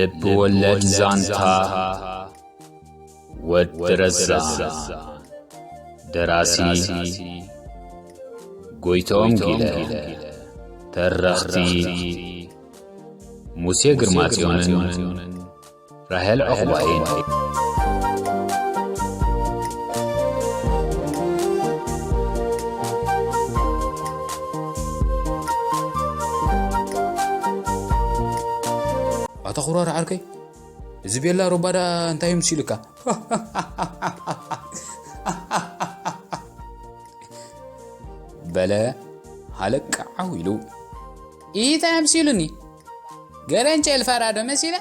ልብ ወለድ ዛንታ ወድረዛ ደራሲ ጎይቶም ጊለ ተረኽቲ ሙሴ ግርማጽዮንን ራሄል ዕኽባይን أتخرر عركي زبيلا ربادا أنت يمسيلك بلا هلك عويلو إيه تمسيلني قرنش الفرادو مسيلة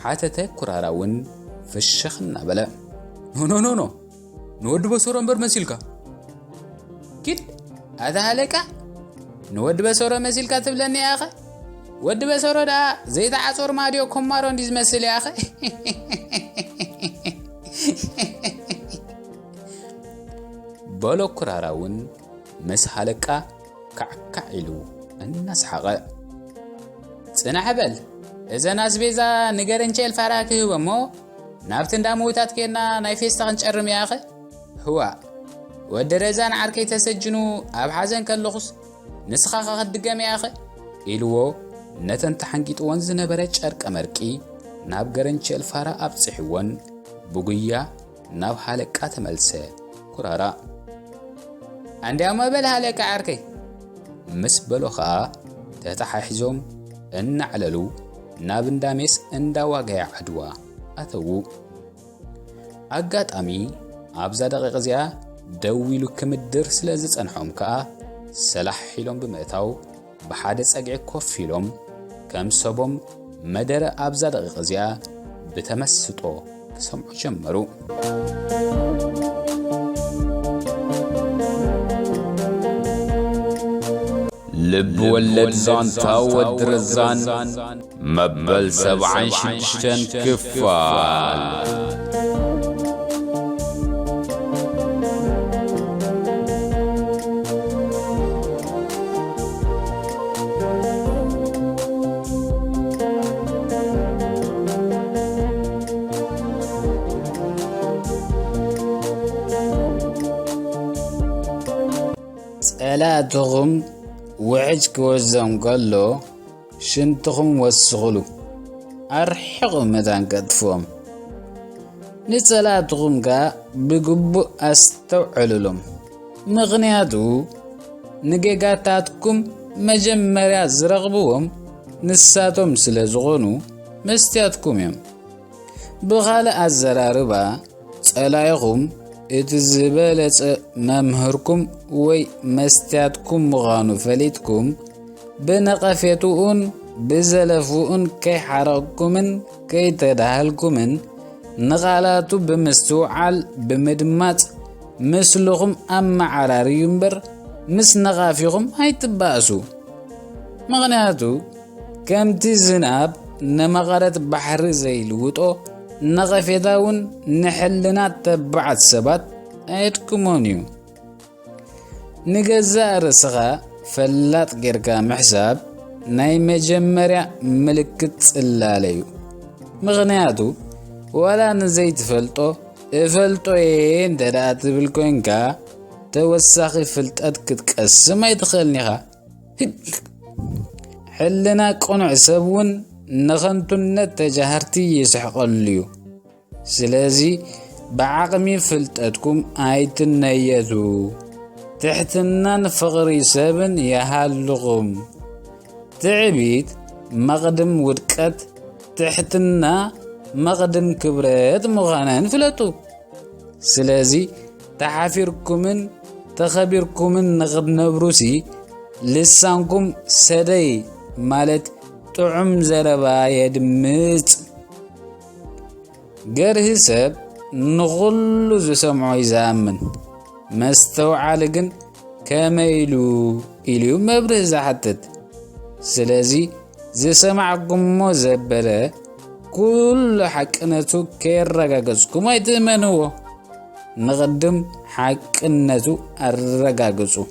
حتى تكرارون في الشخنا بلا نو نود بسورة مبر مسيلك كيد هذا هلك نود بسورة مسيلك تبلني يا أخي ود بسورة دا زيت عصور ماريو كمارون ديز مسيل يا أخي بلو كرارون مس حلقة كعكعيلو الناس حقا سنة حبل إذا ناس بيزا نقرنشي الفراكي هو مو نابتن داموتات كينا نايفيس تغنش أرم يا أخي هو ودرزان عركي تسجنو أبحازن كاللغس نسخة قدقام يا أخي إلوو نتن تحنقيت وانز نبرج أرك أمركي ناب قرنش الفرا أبصحوان بقيا ناب حالك أتملسة كرارا عندي أما بالحالك عركي مسبلو خا تتححزوم إن عللو ناب انداميس اندا واقع عدوا أثو أقات أمي أبزا دقيق زيا دويلو كمدر سلازت أنحوم كا سلاح حيلوم بمئتاو بحادث أقع كوفيلوم كم سبوم مدر أبزا دقيق زيا بتمسطو كسمعو جمرو لب ولد زانتا ودرزان مبل 76 كفال سألاتهم وعجك وزم قالو شنتهم وسغلو أرحقوا مدان قدفهم نسألاتهم قا بقبو أستوعللهم مغنياتو نقيقاتاتكم مجمريا زرغبوهم نساتهم سلزغونو مستياتكم يم بغال الزراربا سألايهم اتزبالت ممهركم وي مستياتكم مغانو فليتكم بنقفتوون بزلفوون كي حرقكمن كي تدهلكمن نغالاتو بمستوعال بمدمات مثلهم أما عراري ينبر مس نغافيهم هاي تباسو مغنياتو كم تزناب نمغارت بحر زي الوطو نغفيداون نحلنا تبعت سبات ايتكمونيو نجزا رسغا فلات غيركا محساب ناي مجمريا ملكت اللاليو مغنياتو ولا نزيت فلطو افلطو دادات بالكوينكا توساخي فلطات كتقسم يدخلنيها حلنا قنع سبون نخنتن تجاهرتي يسحقليو سلازي بعقمي فلتاتكم آيتن نيادو تحتنا نفغري سابن يهالغم تعبيت مقدم ودكت تحتنا مقدم كبرات مغانان فلتو سلازي تحافيركمن تخبيركمن نغد نبروسي لسانكم سدي مالت طعم زربا يدمت قره سب نغلو زسمعو يزامن مستوعالقن كميلو إليو مبره زحتت سلازي زسمعكم مو زبلا كل حقنتو كيرقاقزكم ايتمنوه نقدم حقنتو الرقاقزو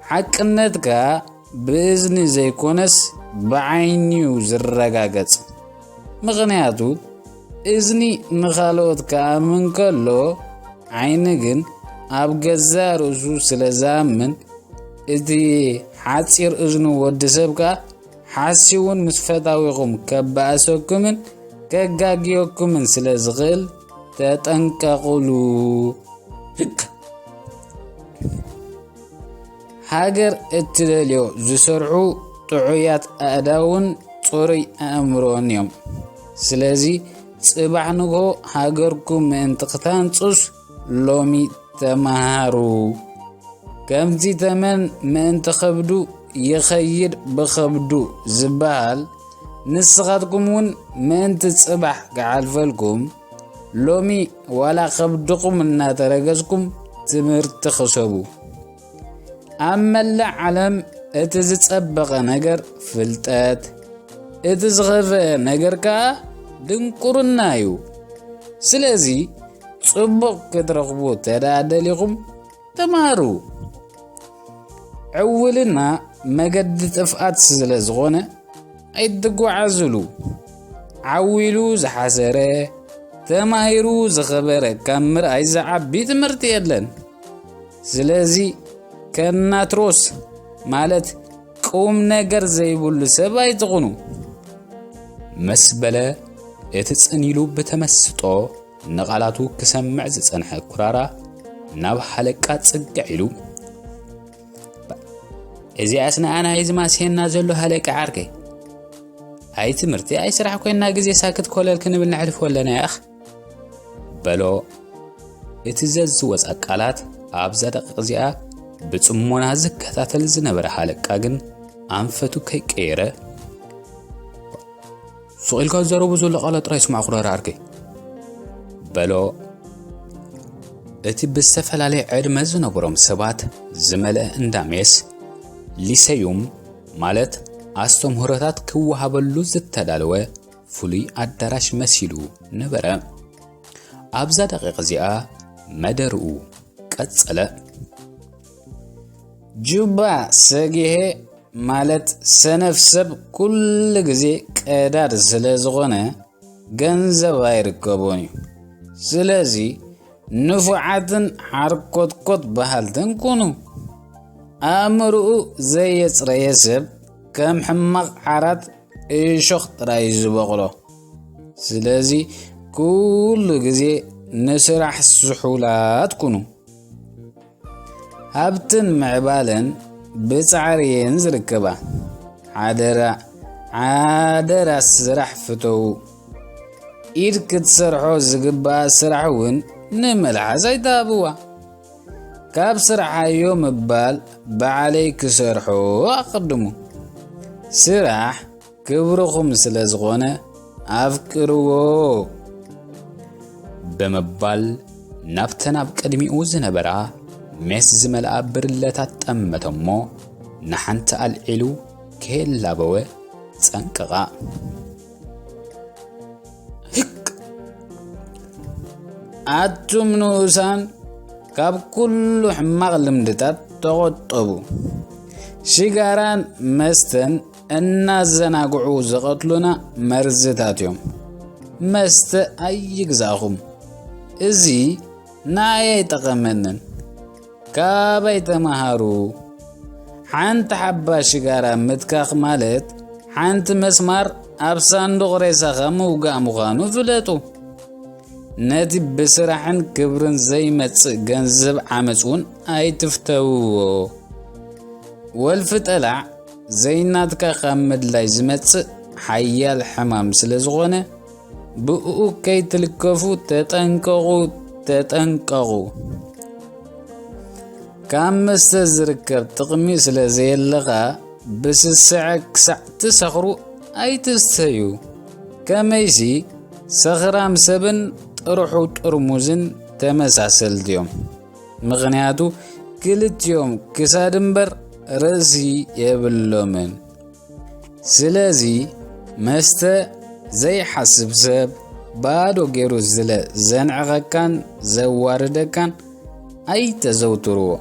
حقنتك بإذن زيكونس بعينيو زرقاقت مغنياتو إذني نخالوت كامن كله عينجن أبجزار رسول سلزامن إذي حاصير إذنو ودسبكا حاسيون مسفتاويكم كباسوكمن كغاغيوكمن سلازغل تتنققلو هاجر اتدليو زسرعو طعيات أداون طوري أمرونيوم سلازي صباحنغو هاجركم من تقتانصوس لومي تمهارو كمزي تمن من تخبدو يخير بخبدو زبال نسخاتكمون من تصبح قعالفلكم لومي ولا خبدكم من ترقزكم تمرت خشبو أما العالم اتزتصبق نجر فلتات اتزغف نجر كا دنقرنايو سلازي صبق كترغبو تدادليكم تمارو عولنا مجد تفقات سلازغونه ايدقو عزلو عويلو زحسره تمايرو زخبره كامر ايزا عبي تمرت يدلن سلازي كناتروس مالت قوم نجر زيبول سباي تغنو مسبله اتصنيلو بتمسطو نقالاتو كسمع زصنح كرارا ناب حلقات صقعيلو ازي اسنا انا هيزما سينا زلو حلقه عركي هاي تمرتي اي سرح كوينا غزي ساكت كولل كنبل نعرف ولا يا اخ بلو اتزز وصقالات ابزا دقق زيا بصمونا زكتاتل زنبر حلقا ግን አንፈቱ ከቀየረ ሱልካ ዘረቡ ዘለ ቃላት ራይስ ማخرار አርገ በሎ እቲ በሰፈላለይ ዕድመ ዝነበሮም ሰባት ዝመልአ እንዳሜስ ሊሰዩም ማለት አስተምህሮታት ክወሃበሉ ዝተዳለወ ፍሉይ አዳራሽ መሲሉ ነበረ አብዛ ደቂቅ ዚኣ መደርኡ ቀጸለ ጁባ ሰጊሄ ማለት ሰነፍሰብ ኩል ጊዜ ቀዳድ ስለዝኾነ ገንዘብ አይርከቦኒ ስለዚ ንፉዓትን ሓርኮትኮት ባህልትን ኩኑ አእምርኡ ዘየጽረየ ሰብ ከም ሕማቕ ዓራት እሾኽ ጥራይ ዝበቕሎ ስለዚ ኩሉ ጊዜ ንስራሕ ስሑላት ኩኑ هابتن معبالن بصعرين زركبا عادرا سرح فتو إيرك تسرحو زقبا سرحون نملح زيدابوا كاب سرحا يوم ببال بعليك سرحو أقدمو سرح كبرخم سلزغونة أفكرو بمبال نفتنا بكدمي أوزن برا مس زمل أبرلتات تمتمو نحنت العلو كلا بوه تنقغا هك أتم نوسان كاب كل حماق لمدتات تغطبو شجاران مستن الناس زناقعو زغطلنا مرزتات يوم مست أيك زاخم إزي نايا تقمنن كابي تمهارو حانت حبا شجارة متكاخ مالت حانت مسمار أبسان دغريسا خموغا مغانو فلاتو ناتي بسرحن كبرن زي متس جنزب عمسون أي تفتو والفتلع زي ناتكا خمد لايزمتس حيال حمام سلزغونة بقو كي تلكفو تتنقغو كام مستزركب تقميس لزي اللغة بس الساعة كسع تسخرو أي تستيو كميسي سخرام سبن تروحو ترموزن تمساسل ديوم مغنياتو كلت يوم كسادنبر رزي يبلومن سلازي مستا زي حسب سب بادو غيرو زلا زنعغا كان زوارده كان أي تزوترو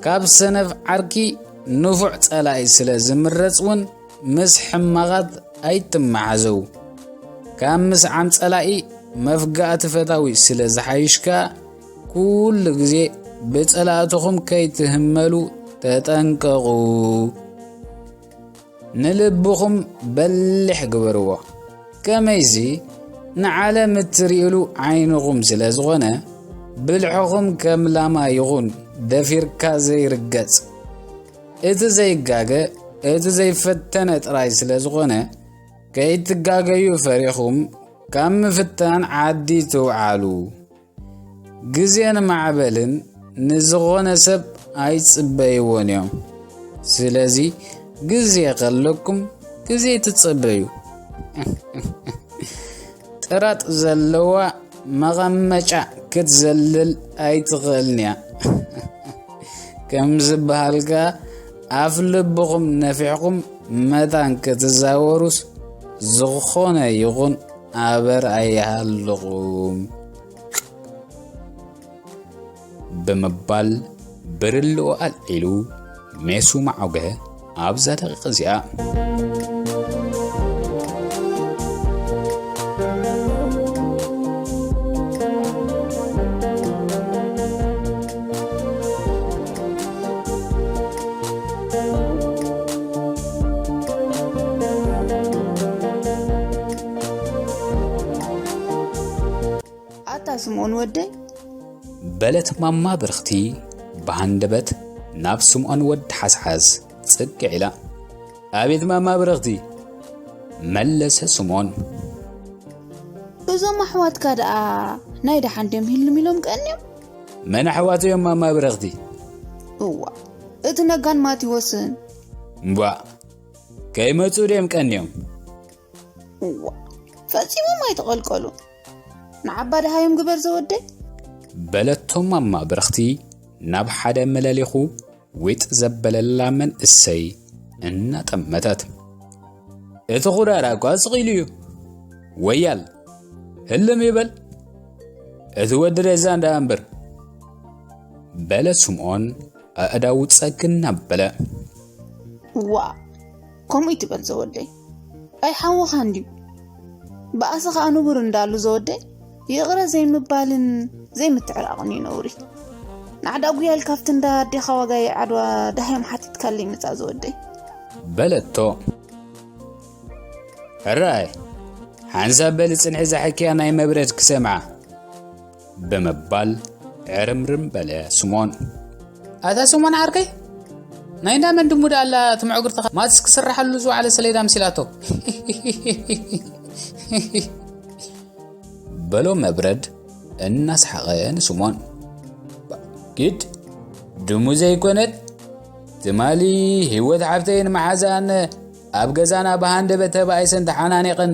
كاب سنف عركي ንፉዕ ጸላኢ ስለ ዝምረጽውን ምስ ሕማቓት ኣይትመሓዘው ካብ ምስ ዓም ጸላኢ መፍጋእቲ ፈታዊ ስለ ዝሓይሽካ ኩሉ ግዜ ብጸላእትኹም ከይትህመሉ ተጠንቀቑ ንልብኹም በልሕ ግበርዎ ከመይዚ ንዓለም እትርእሉ ዓይንኹም ስለ ዝኾነ ብልሕኹም ከም ላማ ይኹን ደፊርካ ዘይርገጽ እቲ ዘይጋገ እቲ ዘይፈተነ ጥራይ ስለ ዝኾነ ከይትጋገዩ ፈሪኹም ካብ ምፍታን ዓዲ ትውዓሉ ግዜን ማዕበልን ንዝኾነ ሰብ ኣይጽበይዎን እዮም ስለዚ ግዜ ኸለኩም ግዜ ትጽበዩ ጥራጥ ዘለዋ መቐመጫ ክትዘልል ኣይትኽእልን እያ ከም ዝበሃልካ ኣፍ ልብኹም ነፊሕኩም መታን ክትዛወሩስ ዝኾነ ይኹን ኣበር ኣይሃልኹም ብምባል ብርልኦ ኣልዒሉ ሜሱ ማዕገ ኣብዛ ደቂቕ እዚኣ ስምዖን ወደይ በለት ማማ ብርኽቲ በሃንደበት ናብ ስምዖን ወድ ሓስሓስ ጽግዕ ኢላ ኣቤት ማማ ብርኽቲ መለሰ ስምዖን እዞም ኣሕዋትካ ደኣ ናይ ደሓን ድዮም ሂልም ኢሎም ቀንዮም መን ኣሕዋት እዮም ማማ ብርኽቲ እዋ እቲ ነጋን ማቴዎስን እምባ ከይመፁ ድዮም ቀንዮም እዋ ፈጺሞም ኣይተቐልቀሉ ንዓባ ደሃዮም ግበር ዘወደይ በለቶም ማማ ብርኽቲ ናብ ሓደ መለሊኹ ዊጥ ዘበለላ መንእሰይ እናጠመተት እቲ ኹዳራ እኳ ጽቒሉ እዩ ወያል ህልም ይበል እቲ ወዲ ረዛ እንዳእምበር በለ ስምዖን ኣእዳው ጸግና በለ ዋ ከምኡ ይትበል ዘወደይ ኣይ ሓወኻ እንድዩ ብኣስኻ ንቡር እንዳሉ ዘወደይ ይቕረ ዘይምባልን ዘይምትዕራቕን ይነውሪ ንዓዳ ጉያል ካብቲ እንዳ ኣዴኻ ዋጋይ ዓድዋ ዳሃዮም ሓቲትካለ ይመጻእ ዘወደይ በለቶ ሕራይ ሓንሳብ በሊ ጽንሒ ዘሐኪያ ናይ መብረት ክሰምዓ ብምባል ዕርምርም በለ ስምዖን ኣታ ስምዖን ዓርከይ ናይ እንዳ መን ድሙዳ ኣላ ትምዕጉርተኻ ማትስ ክስራሓሉ ዝውዓለ ሰሌዳ ምሲላቶ በሎ መብረድ እናስሐቐ ንስምዖን ግድ ድሙ ዘይኮነት ትማሊ ህይወት ሓብተይን መሓዛን ኣብ ገዛና በሃንደበት ተባይሰን ተሓናኒቕን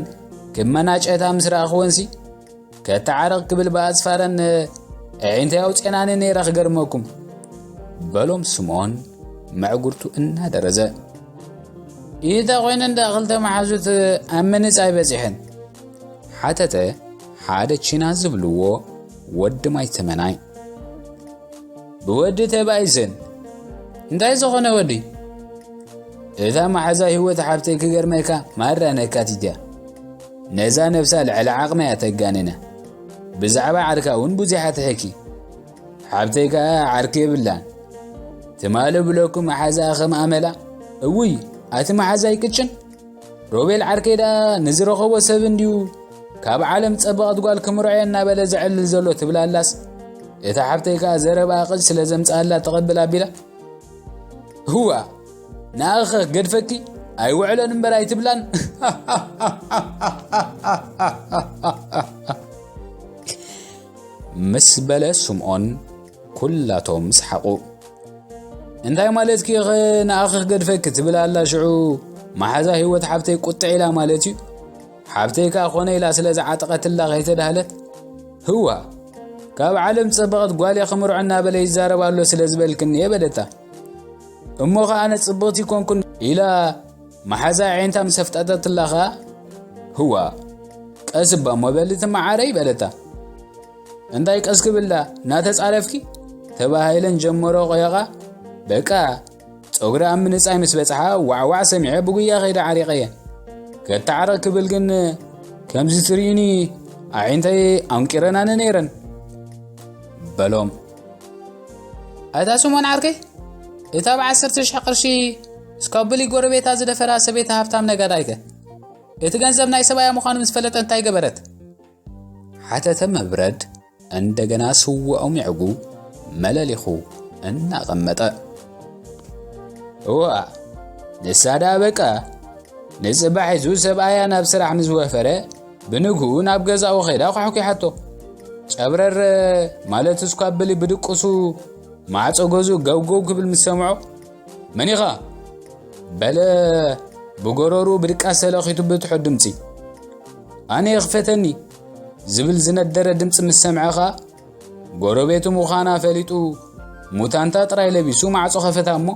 ክመናጨታ ምስ ረኣኽወንሲ ከተዓረቕ ክብል ብኣፅፋረን ዒንተይ ኣውፅናኒ ነይረ ክገርመኩም በሎም ስምዖን መዕጉርቱ እናደረዘ ኢታ ኮይነ እንዳ ክልተ መሓዙት ኣብ መንጽ ኣይበፂሕን ሓተተ ሓደ ቺና ዝብልዎ ወዲ ማይ ተመናይ ብወዲ ተባይሰን እንታይ ዝኾነ ወዲ እታ ማሕዛ ህይወት ሓብተይ ክገርመካ ማራነካ ትድያ ነዛ ነፍሳ ልዕሊ ዓቕመያ ተጋነነ ብዛዕባ ዓርካ እውን ብዙሓ ትሕኪ ሓብተይ ከዓ ዓርኪ የብላን ትማሊ ብለኩም ማሓዛ ኸም ኣመላ እውይ ኣቲ ማሓዛ ይቅጭን ሮቤል ዓርኬዳ ንዝረኸቦ ሰብ እንድዩ ካብ ዓለም ጸበቐት ጓል ክምርዖ እናበለ ዝዕልል ዘሎ ትብላላስ እታ ሓብተይ ከዓ ዘረባ ቅጭ ስለ ዘምጻላ ተቐብላ ቢላ هو ناخ قد فكي أي وعلن براي تبلان مسبلة سمعون كلاتهم مسحقوا انتي مالتكي ناخ قد فكي تبلا الله شعو ما حزا هيوت حبتي قطع إلى مالتي حبتي كاخوني لا سلازة عتقت الله غيث دهلت هو كاب عالم تصبغت قوالي خمر عنا بلي الزارب قالوا سلاز بالكن يبدتا أموغا أنا تصبغتي كون إلى ما حزا عينتا مسفتاتت الله هو كأسبا مبالتا معاري بلتا عندك أسكب الله ناتس عرفكي تبا هايلن جمرو غيغا بكا ፀጉሪ ኣብ ምንፃይ ምስ በፅሓ ዋዕዋዕ ሰሚዐ ብጉያ ኸይደ ዓሪቐየ ከተዓረቕ ክብል ግን ከምዚ ትርኢኒ ኣዒንተይ ኣንቂረናነ ነይረን በሎም። እታ ስሞን ዓርከይ እታ ብ10,000 ቅርሺ እስካብሊ ጎረቤታ ዝደፈራ ሰበይታ ሃብታም ነጋዳይከ እቲ ገንዘብ ናይ ሰባያ ምዃኑ ምስ ፈለጠ እንታይ ገበረት? ሓተተ መብረድ እንደገና ስውዖ ሚዕጉ መለሊኹ እናቐመጠ እዋ ንሳዳ በቃ ንፅባሕ ሒዙ ሰብኣያ ናብ ስራሕ ምስ ወፈረ ብንግኡ ናብ ገዛኡ ኸይዳ ኳሕኩሓቶ ጨብረር ማለት እስኳብሊ ብድቁሱ ማዕጾ ገዙ ገውገው ክብል ምስ ሰምዖ መኒኻ በለ ብጎረሩ ብድቃስ ተለኺቱ ብትሑት ድምፂ ኣነ ይኽፈተኒ ዝብል ዝነደረ ድምፂ ምስ ሰምዐኻ ጎረቤቱ ምዃና ፈሊጡ ሙታንታ ጥራይ ለቢሱ ማዕጾ ኸፈታ እሞ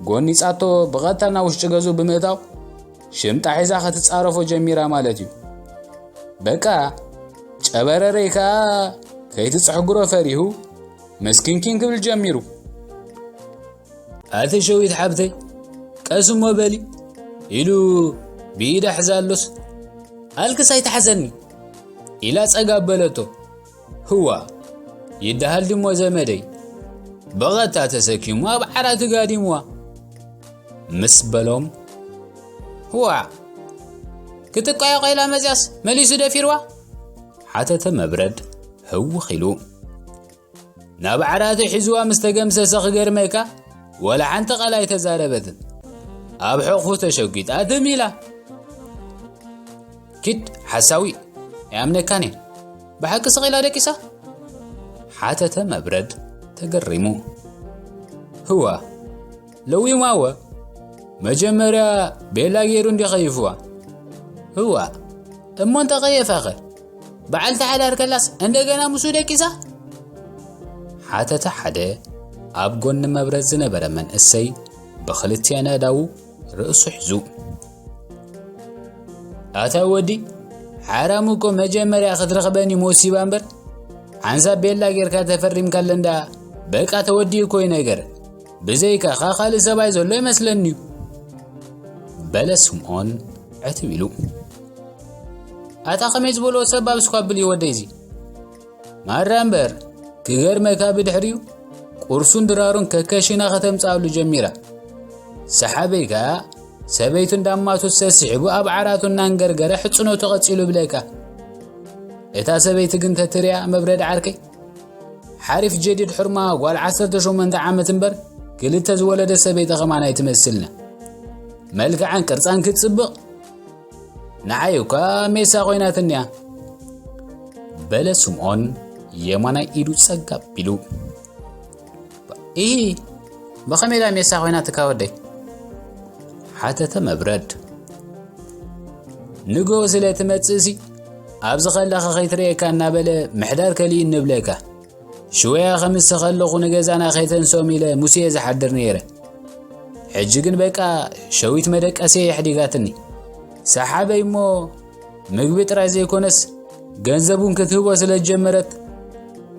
ጎኒ ጻቶ ብቐጥታ ናብ ውሽጢ ገዙ ብምእታው ሽምጣ ሒዛ ኸትጻረፎ ጀሚራ ማለት እዩ። በቃ ጨበረረይ ከዓ ከይትፅሕግሮ ፈሪሁ መስኪንኪን ክብል ጀሚሩ ኣተ ሸዊት ሓብተይ ቀስሞ በሊ ኢሉ ብኢዳ ሕዛሎስ ኣልክስ ኣይተሓዘኒ ኢላ ፀጋ በለቶ ህዋ ይደሃል ድሞ ዘመደይ በቐታ ተሰኪሙ ኣብ ዓራት ጋዲምዋ ምስ በሎም ህዋ ክትቋያ ቆይላ መዚያስ መሊሱ ደፊርዋ ሓተተ መብረድ ህውኽ ኢሉ ናብ ዓራት ሒዝዋ ምስ ተገምሰሰ ክገርመካ ወላ ሓንቲ ቃል ኣይተዛረበትን ኣብ ሕቑፉ ተሸጊጣ ደሚላ ኪድ ሓሳዊ ያምነካኔ ብሓቂ ስቂላ ደቂሳ ሓተተ መብረድ ተገሪሙ ህዋ ለዊማወ መጀመርያ ቤላ ገይሩ እንዲኸይፍዋ ህዋ እሞ እንተቐየፋኸ በዓል ተሓዳር ከላስ እንደገና ምሱ ደቂሳ ሓተተ ሓደ ኣብ ጎኒ መብረድ ዝነበረ መንእሰይ ብኽልቲአን ኣእዳው ርእሱ ሒዙ ኣታ ወዲ ሓራሙ እኮ መጀመርያ ክትረኽበኒ ሞሲባ እምበር ሓንሳብ ቤላ ጌርካ ተፈሪምካ ለንዳ በቃ ተወዲ እኮይ ነገር ብዘይካ ካልእ ሰብኣይ ዘሎ ይመስለኒ እዩ በለ ስምዖን ዕትብ ኢሉ ኣታ ኸመይ ዝበሎ ሰባብ ስኳብል ይወደይዚ ማራ እምበር ክገርመካ ብድሕሪኡ ቁርሱን ድራሩን ከከሽና ኸተምፃሉ ጀሚራ ሰሓበይካ ሰበይቱ እንዳማቱ ሰሲሕቡ ኣብ ዓራቱ እናንገርገረ ሕፅኖ ተቐፂሉ ብለካ እታ ሰበይቲ ግን ተትርያ መብረድ ዓርከይ ሓሪፍ ጀዲድ ሕርማ ጓል 18 ዓመት እምበር ክልተ ዝወለደ ሰበይቲ ኸማና ይትመስልና መልክዓን ቅርፃን ክትፅብቕ ንዓዩካ ሜሳ ኾይናትንያ በለ ስምዖን የማናይ ኢዱ ጸጋብ ቢሉ ይህ በኸሜዳ ሜሳ ኾይናትካ ወደይ ሓተተ መብረድ ንጎ ስለ ትመጽእሲ ኣብዚ ኸለኸ ኸይትርኤካ እናበለ ምሕዳር ከሊእ እንብለካ ሽወያ ኸምስ ኸለኹ ንገዛና ኸይተንሶም ኢለ ሙሴ ዝሓድር ነይረ ሕጂ ግን በቃ ሸዊት መደቀሴ የሕዲጋትኒ ሰሓበይ እሞ ምግቢ ጥራይ ዘይኮነስ ገንዘቡን ክትህቦ ስለ ጀመረት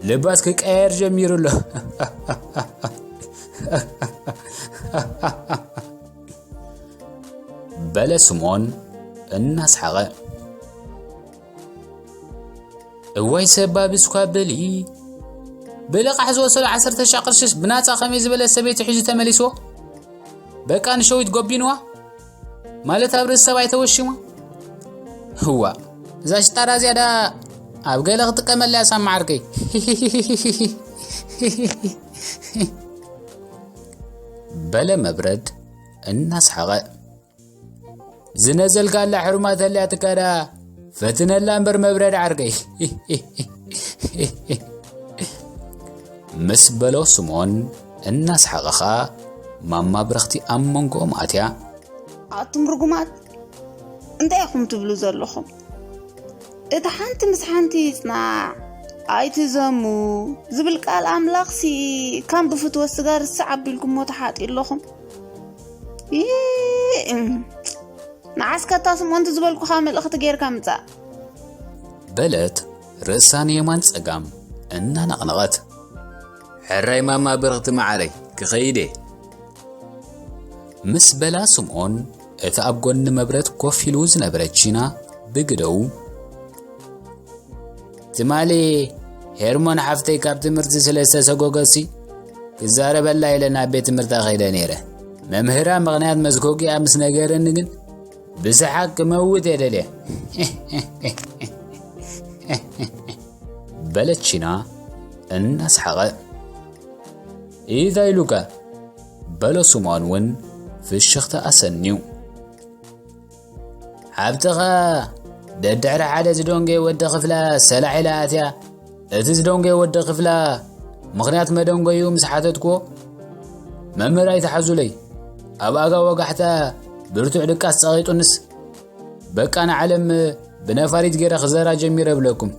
ልባስ ክቀየር ጀሚሩሎ በለ ስምዖን እናስሓቐ እዋይ ሰባብ እስኳ በሊ ብልቓሕ ዝወሰሉ 10,000 ቅርሽስ ብናፃ ኸመይ ዝበለ ሰበይቲ ሒዙ ተመሊስዎ በቃ ንሸዊት ጎቢንዋ ማለት ኣብ ርእሲ ሰብኣይ ተወሺማ ህዋ እዛ ሽጣራ ዝያዳ ኣብ ገለ ክትጥቀመላ ያሳማዓርከይ በለ መብረድ እናስሓቐ ዝነዘልካላ ሕሩማት ህልያ ትካዳ ፈትነላ እምበር መብረድ ዓርከይ ምስ በሎ ስምዖን እናስሓቐኻ ማማ ብረኽቲ ኣብ መንጎኦም ኣትያ ኣቱም ርጉማት እንታይ ኢኹም ትብሉ ዘለኹም? እታ ሓንቲ ምስ ሓንቲ ይጽናዕ ኣይትዘሙ ዝብል ቃል ኣምላኽሲ ከም ብፍትወ ስጋር ዝዓቢልኩም ሞ ተሓጢለኹም ንዓስከታ ስምዖን ዝበልኩኻ መልእኽቲ ጌርካ ምጻእ በለት ርእሳን የማን ጸጋም እናነቕነቐት ሕራይ ማማ ብረኽቲ ማዓረይ ክኸይደ ምስ በላ ስምዖን እቲ ኣብ ጎኒ መብረት ኮፍ ኢሉ ዝነበረ ቺና ብግደው ትማሊ ሄርሞን ሓፍተይ ካብ ትምህርቲ ስለ ዝተሰጎገሲ ክዛረበላ ኢለና ቤት ትምህርቲ ኸይደ ነይረ መምህራ ምኽንያት መዝጎጊያ ምስ ነገረኒ ግን ብስሓቅ ክመውት የደልየ በለት ቺና እናስሓቐ ኢታይ ሉካ በሎ ስምዖን ውን ፍሽኽቲ ኣሰኒው ሓብትኻ ደድሕሪ ሓደ ዝደንገ ወዲ ክፍላ ሰላዒላ ኣትያ እቲ ዝደንገ ወዲ ክፍላ ምኽንያት መደንገዩ ምስ ሓተትክዎ መምህር ኣይተሓዙለይ ኣብ ኣጋ ወጋሕታ ብርቱዕ ድቃስ ፀቒጡንስ በቃ ንዓለም ብነፋሪት ገይረ ክዘራ ጀሚረ ብለኩም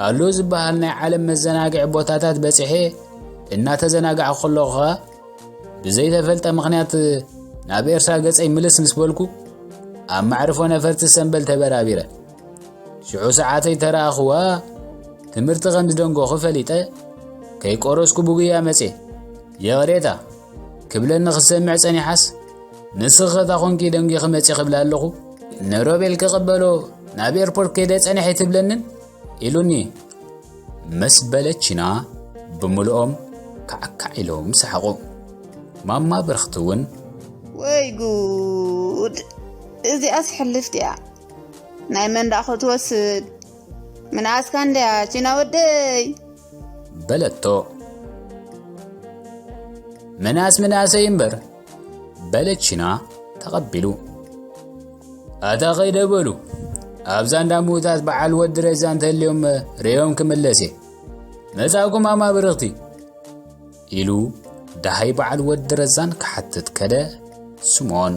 ኣሉ ዝበሃል ናይ ዓለም መዘናግዒ ቦታታት በፂሐ እናተዘናግዐ ከለኹ ብዘይተፈልጠ ምኽንያት ናብ ኤርትራ ገፀይ ምልስ ምስ በልኩ ኣብ ማዕርፎ ነፈርቲ ሰንበል ተበራቢረ ሽዑ ሰዓተይ ተረኣኽዋ ትምህርቲ ከም ዝደንጎ ክፈሊጠ ከይቆረስኩ ብጉያ መፄ የቕሬታ ክብለኒ ክሰምዕ ፀኒሓስ ንስኸታ ኾንኪ ደንጊ ክመፂ ክብላ ኣለኹ ንሮቤል ክቕበሎ ናብ ኤርፖርት ከይደ ፀኒሐ ትብለንን ኢሉኒ ምስ በለት ቺና ብምልኦም ካዕካዕ ኢሎም ሰሓቑ ማማ ብርኽቲ እውን ወይ ጉድ እዚኣስ ሕልፍት እያ ናይ መንዳቕ ክትወስድ ምናስካ እንድያ ቺና ወደይ በለቶ ምናሰይ እምበር በለት ቺና ተቐቢሉ ኣታ ኸይደ በሉ ኣብዛ እንዳሙታት በዓል ወዲ ረዛ እንተልዮም ርዮም ክምለስ መጻእኩም ማማ ብርኽቲ ኢሉ ዳሃይ በዓል ወዲ ረዛን ክሓትት ከደ ስምዖን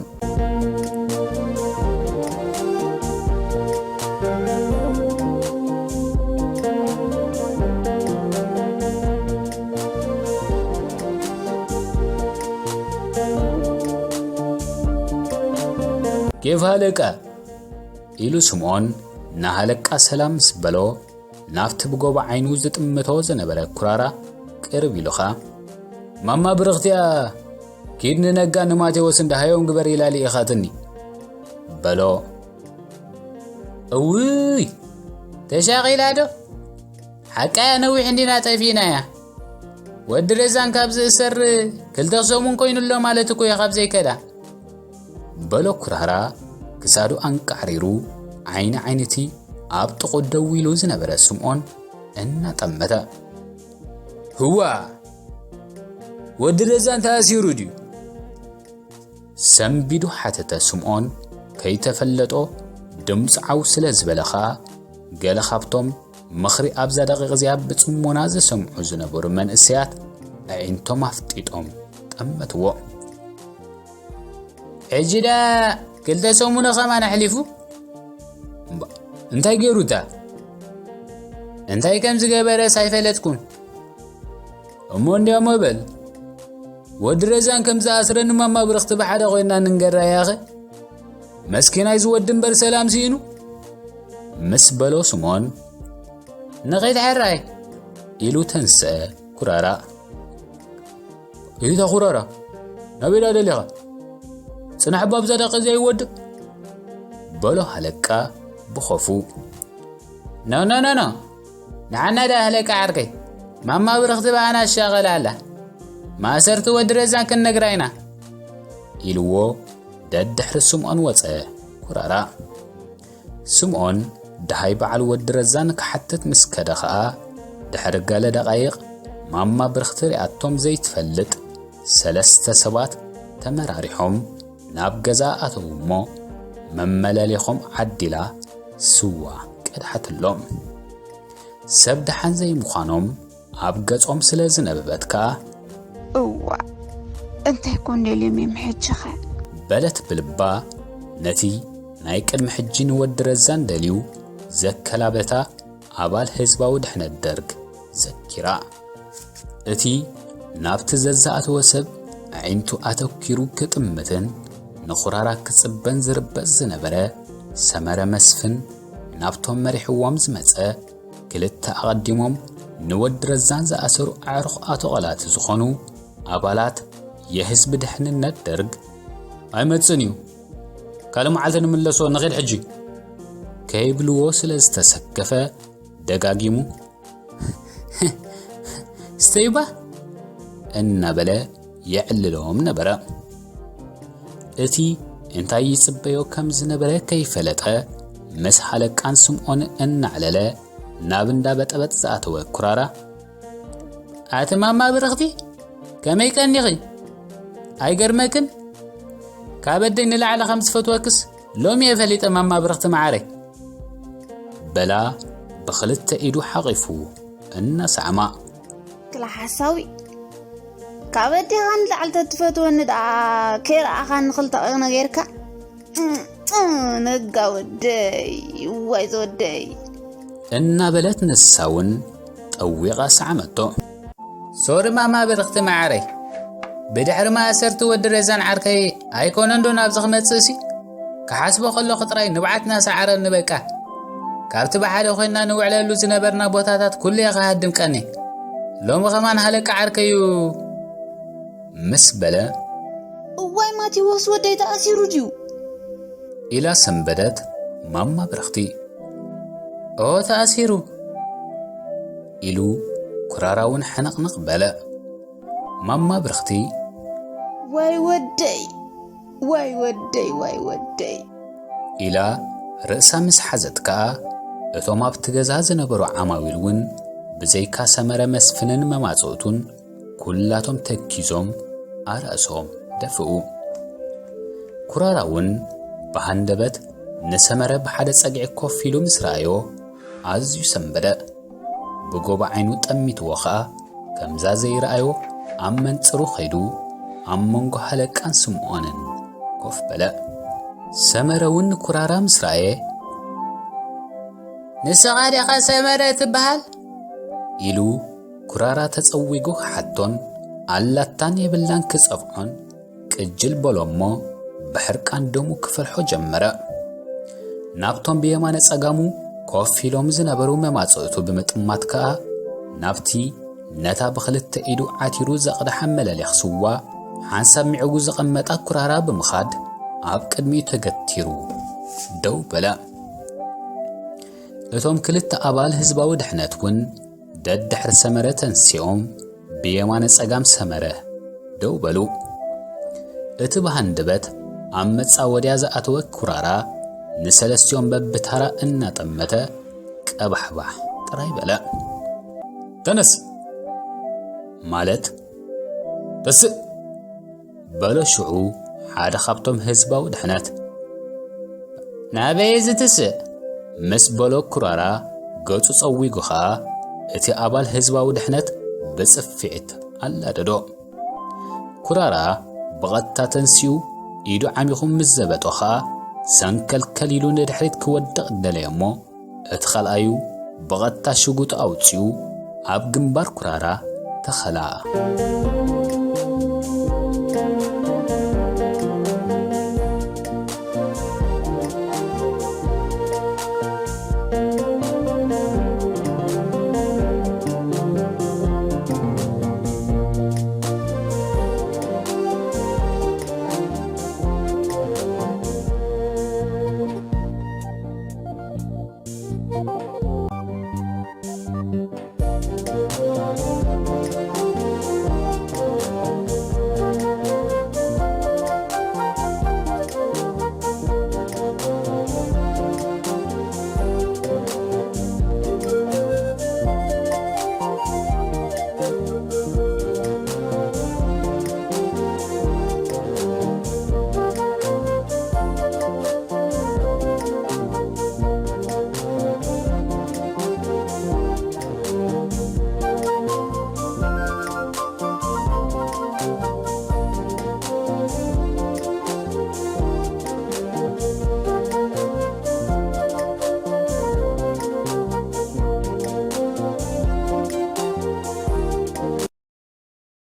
كيف هلقا إلو سمعون نهلقا سلام سبلو نافت بقوبا عينو زتمتو زنبلا كرارا كرب إلوخا ماما برغتيا كيدن نقا نماتي وسند هايوم قبر إلالي إخاتني بلو أوي تشاغي لادو حكا نوي عندنا تفينا يا ودرزان كابز السر كل تغسومون كوينو اللو مالتكو يا خابزي كدا بلو كرارا كسادو أنكاريرو عينتي أبتقو دويلو زنبرا سمعون إنا تمتا هو ودرزان تاسيرو ديو سنبيدو حتى سمعون كي تفلتو دمس عوسل زبلخا قال خابتم مخري أبزا دقيق زياب بتسمونا زي سمعو زنبور من إسيات عينتو مفتيتهم تمتو عجدا كلتا سومونا خما نحلفو انتاي قيروتا انتاي كم زقابارا سايفالتكون امون دي اموبل ودرزان كم زاسرن ماما برخت بحدا غوينا ننقر يا اخي مسكين عايز ودن بر سلام سينو مسبلو سمون نغيد حراي إلو تنسى كرارا إيدا كرارا نبيلا دليغا سنح باب زادق زي ود بلو هلكا بخوفو نو نعنا دا هلكا عركي ماما برخت بانا الشاغل على ما سرت ودرزان كن نقرينا إلوو داد دحر سمعون وصا كرارا سمعون دهاي بعل ودرزان كحتت مسكدخا دحر قال دقايق ماما برخت رئاتهم زي تفلت سلست سبات تمراريحهم ناب جزاء مو مملاليهم عدلا سوا كدحت اللوم سبد حنزي مخانم عبقتهم سلازن أببتكا أوه أنت يكون لي محجخة بلت بالبا نتي نايك المحجين ودرزان دليو زكالابتا عبال حزبا ودحنا الدرق زكرا اتي نابت ززاءت وسب عينتو أتوكيرو كتمتن نخرارا كتبن زربز زنبرا سمرا مسفن نابتهم مريحوام زمتسا كلتا أقدمهم نود رزان زأسرو عرق آتو غلات زخونو أبالات يهزب دحن الندرق ኣይመጽንዩ ካልእ መዓልቲ ንምለሶ ንኺድ ሕጂ ከይብልዎ ስለ ዝተሰከፈ ደጋጊሙ ስተይባ እናበለ የዕልሎም ነበረ። እቲ እንታይ ይጽበዮ ከም ዝነበረ ከይፈለጠ ምስ ሓለቃን ስምዖን እናዕለለ ናብ እንዳበጠበጥ ዝኣተወ ኩራራ ኣቲ ማማ ብርኽቲ ከመይ ቀኒኺ ኣይገርመክን ካበደይ ንላዕለ ከም ዝፈትወክስ ሎሚ የፈሊጠ ማማ ብርኽቲ ማዓረይ በላ ብኽልተ ኢዱ ሓቒፉ እናሰዕማ ክላ ሓሳዊ ካበደይ ኻን ላዕልተ ትፈትወኒ ዳ ከይረኣኻ ንኽልተ ቐቕነ ጌርካ ነጋ ወደይ ዋይ ዘወደይ እናበለት ንሳውን ጠዊቓ ሰዓመቶ ሶሪ ማማ ብርኽቲ ማዓረይ ብድሕሪ ማእሰርቲ ወዲ ረዛን ዓርከይ ኣይኮነን ዶ ናብዚ ክመጽእ እሲ ክሓስቦ ከለኹ ጥራይ ንብዓትና ሰዓረ ንበቃ ካብቲ ብሓደ ኮይንና ንውዕለሉ ዝነበርና ቦታታት ኩሉ የኸሃድምቀኒ ሎሚ ኸማን ሃለቃ ዓርከዩ ምስ በለ እዋይ ማቴዎስ ወደይ ተኣሲሩ ድዩ ኢላ ሰንበደት ማማ ብርኽቲ ኦ ተኣሲሩ ኢሉ ኩራራውን ሕነቕንቕ በለ። ማማ ብርኽቲ ዋይ ወደይ ዋይ ወደይ ዋይ ወደይ ኢላ ርእሳ ምስ ሓዘት ከዓ እቶም ኣብቲ ገዛ ዝነበሩ ዓማዊል እውን ብዘይካ ሰመረ መስፍንን መማጽኡቱን ኩላቶም ተኪዞም ኣርእሶም ደፍኡ። ኩራራውን ብሃንደበት ንሰመረ ብሓደ ጸጊዕ ኮፍ ኢሉ ምስ ረኣዮ ኣዝዩ ሰንበደ። ብጎባ ዓይኑ ጠሚትዎ ኸኣ ከምዛ ዘይረኣዮ ኣብ መንጽሩ ኸይዱ ኣብ መንጎ ሃለቃን ስምዖንን ኮፍ በለ። ሰመረ እውን ኩራራ ምስ ረኣየ ንስኻ ዲኻ ሰመረ ትበሃል ኢሉ ኩራራ ተጸዊጉ ክሓቶን ኣላታን የብላን ክጸፍዖን ቅጅል በሎሞ ብሕርቃን ደሙ ክፈልሖ ጀመረ። ናብቶም ብየማነ ጸጋሙ ኮፍ ኢሎም ዝነበሩ መማጽእቱ ብምጥማት ከዓ ናብቲ ነታ ብኽልተ ኢዱ ዓቲሩ ዘቕድሐ መለሊኽ ስዋ ሓንሳብ ሚዕጉ ዘቐመጣ ኩራራ ብምኻድ ኣብ ቅድሚኡ ተገቲሩ ደው በለ። እቶም ክልተ ኣባል ህዝባዊ ድሕነት እውን ደድሕሪ ሰመረ ተንሲኦም ብየማነ ጸጋም ሰመረ ደው በሉ። እቲ ብሃንደበት ኣብ መጻወድያ ዝኣተወ ኩራራ ንሰለስቲኦም በብታራ እናጠመተ ቀባሕባሕ ጥራይ በለ። ተነስ ማለት ተስእ በሎ ሽዑ ሓደ ካብቶም ህዝባዊ ድሕነት ናበይ ዝትስእ ምስ በሎ ኩራራ ገጹ ጸዊጉ ኸኣ እቲ ኣባል ህዝባዊ ድሕነት ብጽፊዕት ኣላደዶ። ኩራራ ብቐጥታ ተንሲኡ ኢዱ ዓሚኹም ምስ ዘበጦ ኸኣ ሰንከልከል ኢሉ ንድሕሪት ክወድቕ ደለየ እሞ እቲ ኸልኣዩ ብቐጥታ ሽጉጡ ኣውፂኡ ኣብ ግንባር ኩራራ ተኸላኣ።